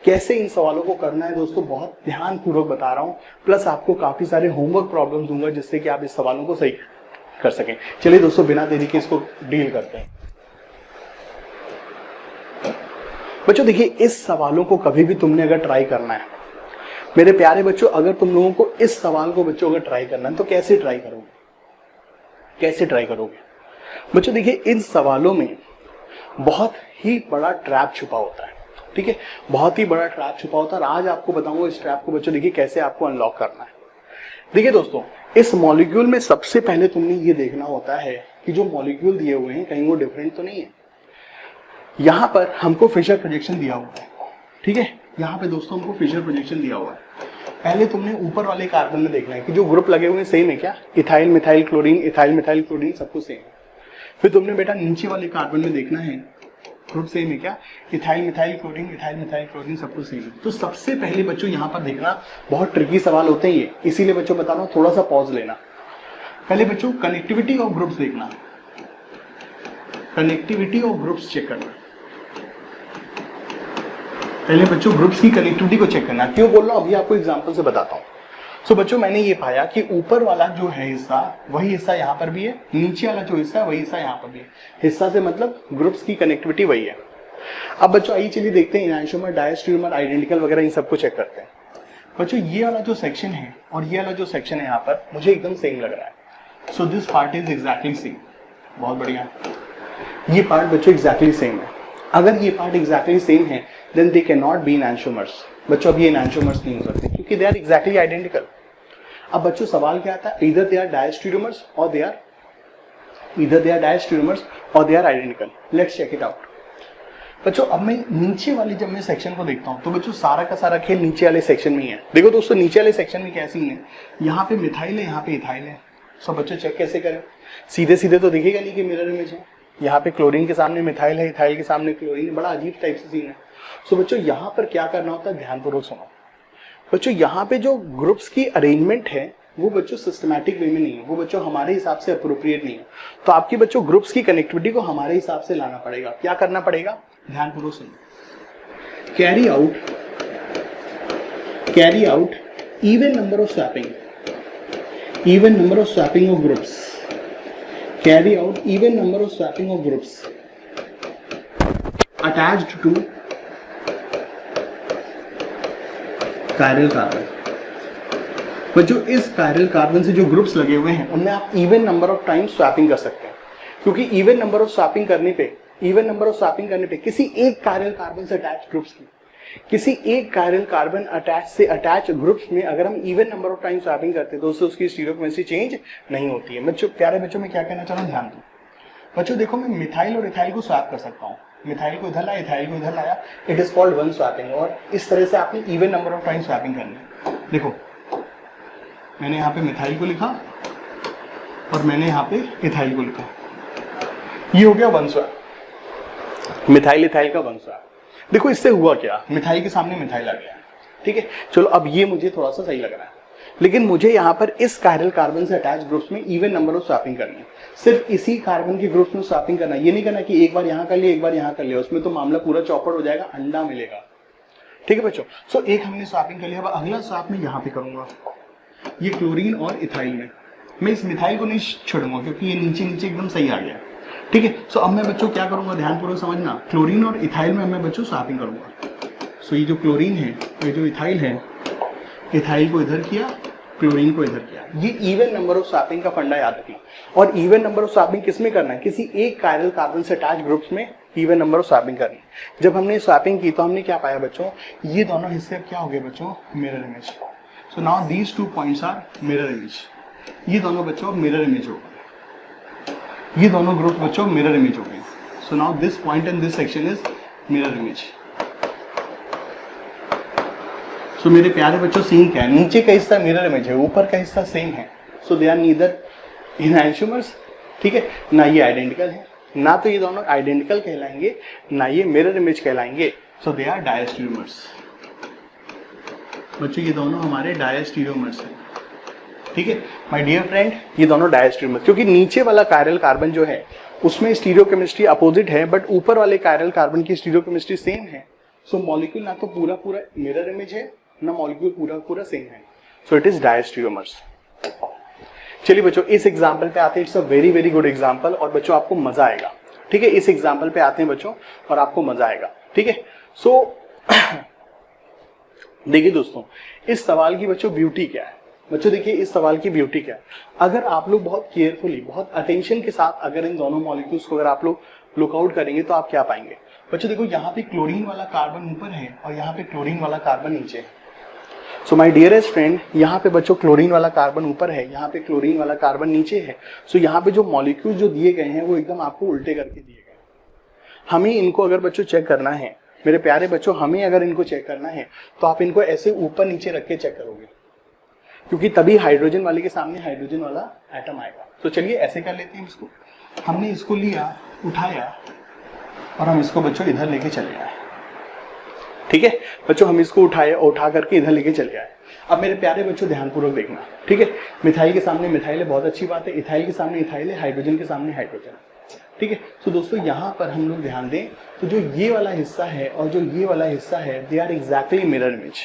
कैसे इन सवालों को करना है दोस्तों बहुत ध्यानपूर्वक बता रहा हूँ, प्लस आपको काफी सारे होमवर्क प्रॉब्लम्स दूंगा जिससे कि आप इस सवालों को सही कर सकें। चलिए दोस्तों बिना देरी के इसको डील करते हैं। बच्चों देखिए, इस सवालों को कभी भी तुमने अगर ट्राई करना है मेरे प्यारे बच्चों, अगर तुम लोगों को इस सवाल को बच्चों अगर ट्राई करना है तो कैसे ट्राई करोगे? कैसे ट्राई करोगे? बच्चों देखिए, इन सवालों में बहुत ही बड़ा ट्रैप छुपा होता है। ठीक है, बहुत ही बड़ा ट्रैप छुपा होता है और आज आपको बताऊंगा इस ट्रैप को बच्चों देखिए कैसे आपको अनलॉक करना है। देखिए दोस्तों, इस मॉलिक्यूल में सबसे पहले तुमने ये देखना होता है कि जो मॉलिक्यूल दिए हुए हैं कहीं वो डिफरेंट तो नहीं है। यहां पर हमको फिशर प्रोजेक्शन दिया हुआ है। ठीक है, यहाँ पे दोस्तों हमको फिशर प्रोजेक्शन दिया हुआ है। पहले तुमने ऊपर वाले कार्बन में देखना है कि जो ग्रुप लगे हुए हैं सेम है क्या? Ethyl methyl chlorine, ethyl methyl chlorine सब कुछ सेम है। फिर तुमने बेटा नीचे वाले कार्बन में देखना है ग्रुप सेम है क्या? Ethyl methyl chlorine, ethyl methyl chlorine सब कुछ सेम है। तो सबसे पहले बच्चों यहाँ पर देखना, बहुत ट्रिकी सवाल होते हैं ये, इसीलिए बच्चों बता रहा हूँ थोड़ा सा पॉज लेना। पहले बच्चों कनेक्टिविटी ऑफ ग्रुप्स देखना, कनेक्टिविटी ऑफ ग्रुप्स चेक करना। पहले बच्चों ग्रुप्स की कनेक्टिविटी को चेक करना। क्यों बोल रहा हूं, अभी आपको एग्जांपल से बताता हूं। सो बच्चों मैंने ये पाया कि ऊपर वाला जो है हिस्सा वही हिस्सा यहाँ पर भी है, नीचे वाला जो हिस्सा है वही हिस्सा यहाँ पर भी है। हिस्सा से मतलब ग्रुप्स की कनेक्टिविटी वही है। अब बच्चों आइए चलिए देखते हैं इनैंशियोमर, डायस्टीरियोमर, आइडेंटिकल वगैरह इन सबको चेक करते हैं। बच्चों ये वाला जो सेक्शन है और ये वाला जो सेक्शन है यहाँ पर मुझे एकदम सेम लग रहा है। So this part is exactly same. बहुत बढ़िया, ये पार्ट बच्चों एग्जैक्टली सेम है। अगर ये पार्ट एग्जैक्टली सेम है then they cannot be enantiomers। बच्चों अब ये enantiomers नहीं हो सकते क्योंकि they are exactly identical। अब बच्चों सवाल क्या आता है? either they are diastereomers or they are identical। let's check it out। बच्चों अब मैं नीचे वाली जब मैं सेक्शन को देखता हूं तो बच्चों सारा का सारा खेल नीचे वाले सेक्शन में ही है। देखो दोस्तों नीचे वाले सेक्शन में क्या सीन है, यहाँ पे मिथाइल है, यहाँ पे इथाइल है। सब बच्चों चेक कैसे करें? सीधे सीधे तो दिखेगा नहीं कि मिरर इमेज है। यहाँ पे क्लोरीन के सामने मिथाइल है, इथाइल के सामने क्लोरीन है। बड़ा अजीब टाइप से सीन है। सो बच्चों यहाँ पर क्या करना होता है, ध्यानपूर्वक सुनो। बच्चों यहाँ पे जो ग्रुप्स की अरेंजमेंट है वो बच्चों सिस्टमैटिक वे में नहीं है, वो बच्चों हमारे हिसाब से अप्रोप्रिएट नहीं है। तो आपकी बच्चों ग्रुप्स की कनेक्टिविटी को हमारे हिसाब से लाना पड़ेगा। क्या करना पड़ेगा? ध्यानपूर्वक सुनो। Carry out even number of swapping, even number of swapping of groups. Carry out even number of swapping of groups attached to chiral carbon. बच्चों इस कायरल कार्बन से जो ग्रुप्स लगे हुए हैं उनमें आप even number of time swapping कर सकते हैं, क्योंकि इवन नंबर ऑफ स्वैपिंग करने पे किसी एक कायरल कार्बन से अटैच ग्रुप्स की, किसी एक कायरल कार्बन अटैच ग्रुप्स में अगर हम even number of time swapping करते हैं तो उससे उसकी स्टीरियोकेमिस्ट्री चेंज नहीं होती है। बच्चों प्यारे बच्चों मैं क्या कहना चाह रहा हूँ, ध्यान दो। बच्चों देखो मैं मिथाइल और इथाइल को स्वैप कर सकता हूँ, मिथाइल को इधर लाया, इथाइल को इधर लाया, it is called one swapping. और इस तरह से आपने even number of time swapping करनी है। देखो मैंने यहाँ पे मिथाइल को लिखा और मैंने यहाँ पे इथाइल को लिखा, ये हो गया वन स्वैप, मिथाइल इथाइल का वन स्वैप। देखो इससे हुआ क्या, मिथाइल के सामने मिथाइल आ गया, ठीक है। चलो अब ये मुझे थोड़ा सा सही लग रहा है, लेकिन मुझे यहाँ पर इस कायरल कार्बन से अटैच ग्रुप्स में इवन नंबर ऑफ स्वैपिंग करनी है, सिर्फ इसी कार्बन के ग्रुप्स में स्वैपिंग करना है। ये नहीं करना कि एक बार यहाँ कर लिया एक बार यहाँ कर लिया, उसमें तो मामला पूरा चौपट हो जाएगा, अंडा मिलेगा, ठीक है बच्चों। सो एक हमने स्वैपिंग कर लिया, अब अगला स्वैप मैं यहाँ पे करूंगा, ये क्लोरीन और इथाइल में। मैं इस मिथाइल को नहीं छोड़ूंगा क्योंकि ये नीचे नीचे एकदम सही आ गया, ठीक है। सो अब मैं बच्चों क्या करूंगा, ध्यानपूर्वक समझना, क्लोरीन और इथाइल में मैं बच्चों स्वैपिंग करूंगा। सो ये जो क्लोरीन है, ये जो इथाइल है, इथाइल को इधर किया, क्लोरीन को इधर किया। ये इवन नंबर ऑफ स्वैपिंग का फंडा याद रखना। और इवन नंबर ऑफ स्वैपिंग किसमें करना है, किसी एक कायरल कार्बन से अटैच ग्रुप्स में इवन नंबर ऑफ स्वैपिंग करनी है। जब हमने स्वैपिंग की तो हमने क्या पाया बच्चों, ये दोनों हिस्से अब क्या हो गए बच्चों, mirror image. So now these 2 points are mirror image. ये दोनों बच्चों मिरर इमेज हो गए, ये दोनों ग्रुप बच्चों मिरर इमेज हो गए। So now this point and this section is mirror image. So मेरे प्यारे बच्चों सीन क्या है, नीचे का हिस्सा मिरर इमेज है, ऊपर का हिस्सा सेम है। सो दे आर नीदर इनहैंसोमर्स, ठीक है, ना ये आइडेंटिकल है, ना तो ये दोनों आइडेंटिकल कहलाएंगे, ना ये मिरर इमेज कहलाएंगे। So they are diastereomers. बच्चों ये दोनों हमारे डायस्टीरियोमर्स हैं, ठीक है माय डियर फ्रेंड, ये दोनों डायस्टीरियोमर्स, क्योंकि नीचे वाला कायरल कार्बन जो है उसमें स्टीरियोकेमिस्ट्री अपोजिट है, बट ऊपर वाले कायरल कार्बन की स्टीरियोकेमिस्ट्री सेम है। सो मॉलिक्यूल ना तो पूरा पूरा मिरर इमेज है, ना मॉलिक्यूल पूरा पूरा सेम है। सो इट इज डायस्टीरियोमर्स। चलिए बच्चों इस एग्जाम्पल पे आते हैं, it's a very very good example, और बच्चों आपको मजा आएगा, ठीक है। इस एग्जाम्पल पे आते हैं बच्चों और आपको मजा आएगा, ठीक है। सो देखिए दोस्तों, इस सवाल की बच्चों ब्यूटी क्या है, बच्चों देखिए इस सवाल की ब्यूटी क्या है। अगर आप लोग बहुत केयरफुली, बहुत अटेंशन के साथ अगर इन दोनों मॉलिक्यूल्स को अगर आप लोग लुकआउट करेंगे तो आप क्या पाएंगे बच्चों। देखो यहाँ पे क्लोरीन वाला कार्बन ऊपर है और यहाँ पे क्लोरीन वाला कार्बन नीचे है। सो माय डियरेस्ट फ्रेंड, यहाँ पे बच्चों क्लोरीन वाला कार्बन ऊपर है, यहाँ पे क्लोरीन वाला कार्बन नीचे है। सो यहाँ पे जो मॉलिक्यूल जो दिए गए हैं वो एकदम आपको उल्टे करके दिए गए। हमें इनको अगर बच्चों चेक करना है, मेरे प्यारे बच्चों, हमें अगर इनको चेक करना है तो आप इनको ऐसे ऊपर नीचे रख के चेक करोगे, क्योंकि तभी हाइड्रोजन वाले के सामने हाइड्रोजन वाला एटम आएगा। तो चलिए ऐसे कर लेते हैं इसको, हमने इसको लिया, उठाया और हम इसको बच्चों इधर लेके चले आए, ठीक है बच्चों, हम इसको उठा करके इधर लेके चले आए। अब मेरे प्यारे बच्चों ध्यानपूर्वक देखना, ठीक है। मिथाइल के सामने मिथाइल है, बहुत अच्छी बात है, इथाइल के सामने इथाइल है, हाइड्रोजन के सामने हाइड्रोजन, ठीक है। तो दोस्तों यहाँ पर हम लोग ध्यान दें तो जो ये वाला हिस्सा है और जो ये वाला हिस्सा है, they are exactly mirror image.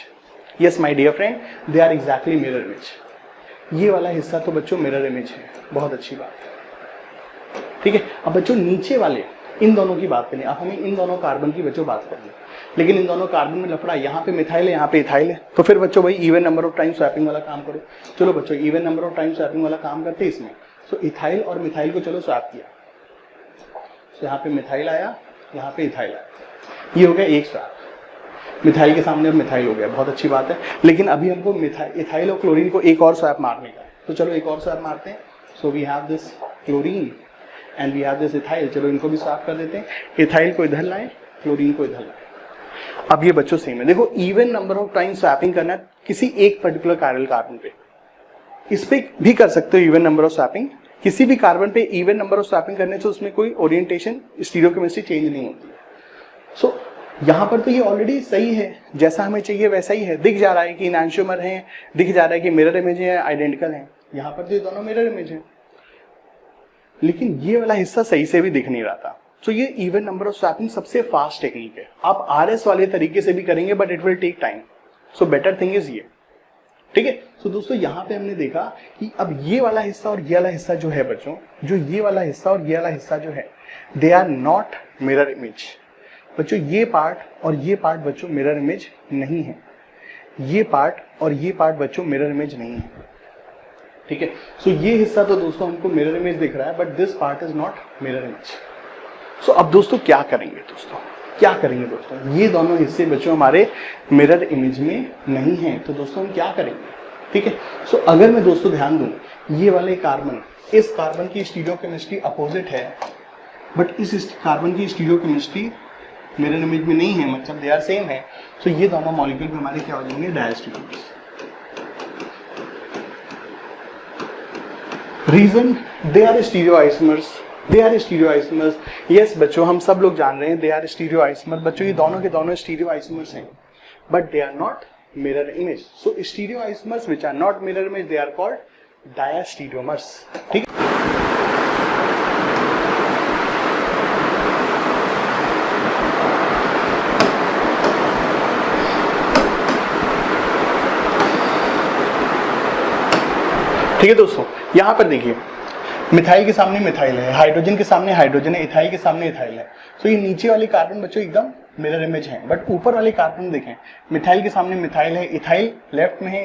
Yes my dear friend, they are exactly mirror image. ये वाला हिस्सा तो बच्चों मिरर इमेज है, बहुत अच्छी बात है, ठीक है। अब बच्चों नीचे वाले इन दोनों की बात करें, अब हमें इन दोनों कार्बन की बच्चों बात करनी, लेकिन इन दोनों कार्बन में लफड़ा, यहाँ पे मिथाइल है यहाँ पे इथाइल है, तो फिर बच्चों भाई even number of time swapping वाला काम करो। चलो बच्चों even number of time swapping वाला काम करते हैं इसमें। सो इथाइल और मिथाइल को चलो स्वैप किया, तो यहाँ पे मिथाइल आया, यहाँ पे इथाइल आया, ये हो गया एक स्वैप। मिथाइल के सामने अब मिथाइल हो गया, बहुत अच्छी बात है, लेकिन अभी हमको इथाइल और क्लोरीन को एक और स्वैप मारने का है, तो चलो एक और स्वैप मारते हैं। So we have this chlorine and we have this ethyl, चलो इनको भी स्वैप कर देते हैं। इथाइल को इधर लाएं, क्लोरीन को इधर लाएं। अब ये बच्चों सेम है, देखो even number of time swapping करना है किसी एक पर्टिकुलर कायरल कार्बन पे, इस पे भी कर सकते हो इवन नंबर ऑफ स्वैपिंग, किसी भी कार्बन पे इवन नंबर ऑफ स्वैपिंग करने से उसमें कोई ओरिएंटेशन स्टीरियोकेमिस्ट्री चेंज नहीं होती है। सो यहाँ पर तो ये ऑलरेडी सही है, जैसा हमें चाहिए वैसा ही है, दिख जा रहा है कि इनहैंसोमर है, दिख जा रहा है कि मिरर इमेज है, आइडेंटिकल है, यहाँ पर तो ये दोनों मिरर इमेज है, लेकिन ये वाला हिस्सा सही से भी दिख नहीं रहा था। सो ये इवन नंबर ऑफ स्वैपिंग सबसे फास्ट टेक्निक है, आप आरएस वाले तरीके से भी करेंगे but it will take time. So better thing is ये, ठीक है। सो दोस्तों यहाँ पे हमने देखा कि अब ये वाला हिस्सा और ये वाला हिस्सा जो है बच्चों, जो ये वाला हिस्सा और ये वाला हिस्सा जो है, they are not mirror image. बच्चों ये पार्ट और ये पार्ट बच्चों मिरर इमेज नहीं है, ये पार्ट और ये पार्ट बच्चों मिरर इमेज नहीं है, ठीक है। सो ये हिस्सा तो दोस्तों हमको मिरर इमेज दिख रहा है, but this part is not mirror image. So अब दोस्तों क्या करेंगे दोस्तों, क्या करेंगे दोस्तों, ये दोनों हिस्से बच्चों हमारे मिरर इमेज में नहीं है, तो दोस्तों हम क्या करेंगे, ठीक है। सो अगर मैं दोस्तों ध्यान दूं, ये वाले कार्बन, इस कार्बन की स्टीरियोकेमिस्ट्री अपोजिट है, बट इस कार्बन की स्टीरियोकेमिस्ट्री मिरर इमेज में नहीं है, मतलब दे आर सेम है। सो ये दोनों मॉलिक्यूल हमारे क्या हो जाएंगे, diastereomers. Reason, they are stereoisomers, they are stereoisomers. Yes बच्चों, हम सब लोग जान रहे हैं दे आर स्टीरियोआइसमर। बच्चों ये दोनों के दोनों स्टीरियोआइसमर्स हैं, but they are not mirror image. So stereoisomers which are not mirror image, they are called diastereomers. ठीक है, ठीक है दोस्तों, यहां पर देखिए मिथाइल के सामने मिथाइल है, हाइड्रोजन के सामने हाइड्रोजन है, इथाइल के सामने इथाइल है। तो ये नीचे वाले कार्बन बच्चों एकदम मिरर इमेज है, बट ऊपर वाले कार्बन देखें, मिथाइल के सामने मिथाइल है, इथाइल लेफ्ट में है,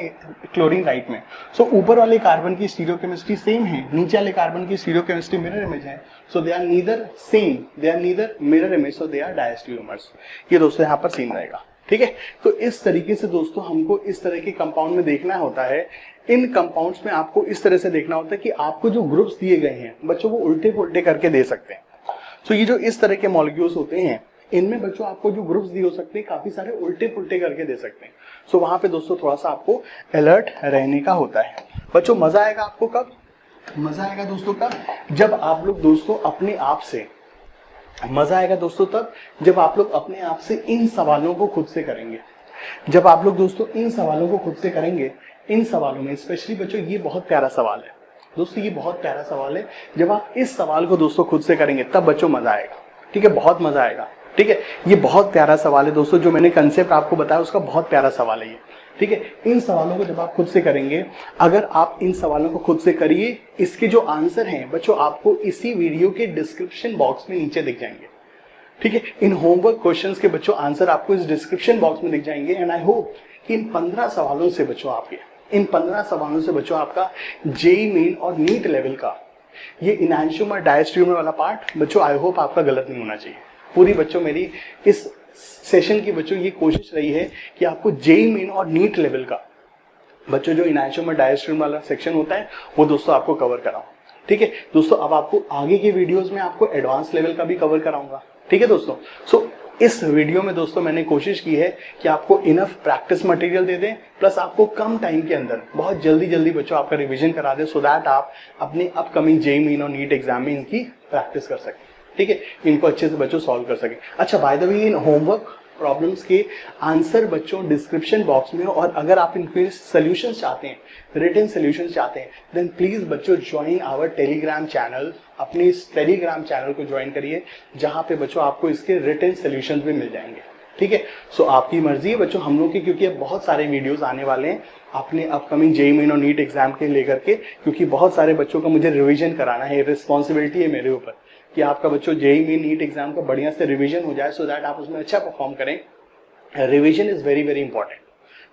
क्लोरीन राइट में। सो ऊपर वाले कार्बन की स्टीरियोकेमिस्ट्री सेम है, नीचे वाले कार्बन की स्टीरियोकेमिस्ट्री मिरर इमेज है। So they are neither same, they are neither mirror image, so they are diastereomers. ये दोस्तों यहाँ पर सेम रहेगा। ठीक है, तो इस तरीके से दोस्तों हमको इस तरह के कंपाउंड में देखना होता है। इन कंपाउंड्स में आपको इस तरह से देखना होता है कि आपको जो ग्रुप्स दिए गए हैं बच्चों को उल्टे पुल्टे करके दे सकते हैं। तो ये जो इस तरह के मॉलिक्यूल्स होते हैं, इनमें बच्चों आपको जो ग्रुप्स दिए हो सकते हैं काफी सारे उल्टे पुल्टे करके दे सकते हैं। सो वहां पे दोस्तों थोड़ा सा आपको अलर्ट रहने का होता है। बच्चों मजा आएगा आपको कब? मजा आएगा दोस्तों कब? जब आप लोग दोस्तों अपने आप से, मजा आएगा दोस्तों तब जब आप लोग अपने आप से इन सवालों को खुद से करेंगे। जब आप लोग दोस्तों इन सवालों को खुद से करेंगे, इन सवालों में स्पेशली बच्चों ये बहुत प्यारा सवाल है दोस्तों, ये बहुत प्यारा सवाल है। जब आप इस सवाल को दोस्तों खुद से करेंगे तब बच्चों मजा आएगा। ठीक है, बहुत मजा आएगा। ठीक है, ये बहुत प्यारा सवाल है दोस्तों, जो मैंने कंसेप्ट आपको बताया उसका बहुत प्यारा सवाल है ये। ठीक है, इन सवालों को जब आप खुद से करेंगे, अगर आप इन सवालों को खुद से करिए, इसके जो आंसर हैं बच्चों आपको इसी वीडियो के डिस्क्रिप्शन बॉक्स में नीचे दिख जाएंगे। ठीक है, इन होमवर्क क्वेश्चंस के बच्चों आंसर आपको इस डिस्क्रिप्शन बॉक्स में दिख जाएंगे। एंड आई होप कि इन 15 सवालों से बच्चों आपका जेईई मेन और नीट लेवल का ये इनैंशियोमर डायस्टीरियोमर वाला पार्ट बच्चों आई होप आपका गलत नहीं होना चाहिए। पूरी बच्चों मेरी इस सेशन की बच्चों ये कोशिश रही है कि आपको जेईई मेन और नीट लेवल का बच्चों जो इनैंशियोमर डायस्टीरियोमर वाला सेक्शन होता है वो दोस्तों आपको कवर कराऊं। ठीक है दोस्तों, अब आपको आगे के वीडियोस में आपको एडवांस लेवल का भी कवर कराऊंगा। ठीक है दोस्तों, सो इस वीडियो में दोस्तों मैंने कोशिश की है कि आपको इनफ प्रैक्टिस मटेरियल दे दें, प्लस आपको कम टाइम के अंदर बहुत जल्दी बच्चों आपका रिवीजन करा दें, सो दैट आप अपने अपकमिंग जेईई मेन और नीट एग्जाम में इनकी प्रैक्टिस कर सकें। ठीक है, इनको अच्छे से बच्चों सॉल्व कर सकें। अच्छा by the way, in homework problems के आंसर बच्चों डिस्क्रिप्शन बॉक्स में, और अगर आप इनके सॉल्यूशंस चाहते हैं, रिटन सॉल्यूशंस चाहते हैं, देन प्लीज बच्चों ज्वाइन आवर टेलीग्राम चैनल। अपने इस टेलीग्राम चैनल को ज्वाइन करिए, जहां पे बच्चों आपको इसके रिटन सॉल्यूशंस भी मिल जाएंगे। ठीक है, सो आपकी मर्जी है बच्चों, हम लोग की क्योंकि अब बहुत सारे वीडियोस आने वाले हैं अपने अपकमिंग जेईई मेन और नीट एग्जाम के लेकर के, क्योंकि बहुत सारे बच्चों का मुझे रिवीजन कराना है। रिस्पॉन्सिबिलिटी है मेरे ऊपर कि आपका बच्चों जेईई मेन नीट एग्जाम का बढ़िया से रिवीजन हो जाए, सो दैट आप उसमें अच्छा परफॉर्म करें। रिवीजन इज वेरी इंपॉर्टेंट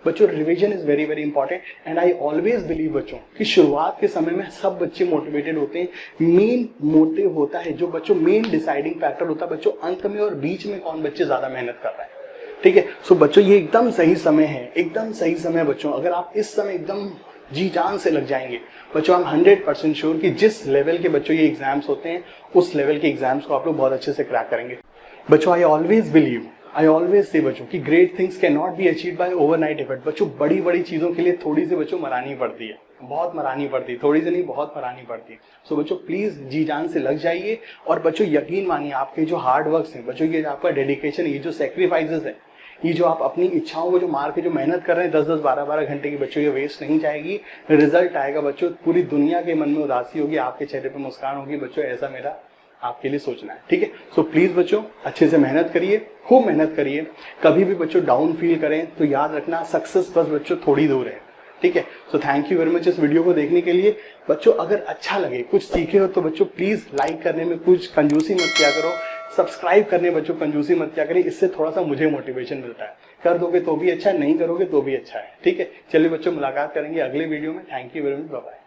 बच्चों, revision is very important. And I always believe बच्चों कि शुरुआत के समय में सब बच्चे मोटिवेटेड होते हैं। मेन मोटिव होता है, जो बच्चों मेन डिसाइडिंग फैक्टर होता है बच्चों अंत में और बीच में कौन बच्चे ज्यादा मेहनत कर रहे हैं। ठीक है, सो बच्चों ये एकदम सही समय है, एकदम सही समय बच्चों। अगर आप इस समय एकदम जी जान से लग जाएंगे बच्चों, हम 100% श्योर कि जिस लेवल के बच्चों ये एग्जाम्स होते हैं उस लेवल के एग्जाम्स को आप लोग बहुत अच्छे से क्रैक करेंगे। बच्चों आई ऑलवेज से बच्चों कि great things can not be achieved by overnight effort. बच्चों बड़ी चीजों के लिए थोड़ी सी बच्चों मरानी पड़ती है, बहुत मरानी पड़ती है, थोड़ी सी नहीं बहुत मरानी पड़ती है। सो बच्चों प्लीज जी जान से लग जाइए, और बच्चों यकीन मानिए आपके जो हार्ड वर्क्स हैं बच्चों, ये आपका डेडिकेशन, ये जो सेक्रीफाइसेस है, ये जो आप अपनी इच्छाओं को जो मार के जो मेहनत कर रहे हैं 10-10, 12-12 घंटे की बच्चों, ये वेस्ट नहीं जाएगी। रिजल्ट आएगा बच्चों, पूरी दुनिया के मन में उदासी होगी, आपके चेहरे पे मुस्कान होगी बच्चों। ऐसा मेरा आपके लिए सोचना है। ठीक है, सो प्लीज बच्चों अच्छे से मेहनत करिए, खूब मेहनत करिए। कभी भी बच्चों डाउन फील करें तो याद रखना सक्सेस बस बच्चों थोड़ी दूर है। ठीक है, so thank you very much इस वीडियो को देखने के लिए। बच्चों अगर अच्छा लगे, कुछ सीखे हो तो बच्चों प्लीज लाइक करने में कुछ कंजूसी मत किया करो, सब्सक्राइब करने बच्चों कंजूसी मत किया करें, इससे थोड़ा सा मुझे मोटिवेशन मिलता है। कर दोगे तो भी अच्छा है, नहीं करोगे तो भी अच्छा है। ठीक है, चलिए बच्चों मुलाकात करेंगे अगले वीडियो में। Thank you very much, bye bye.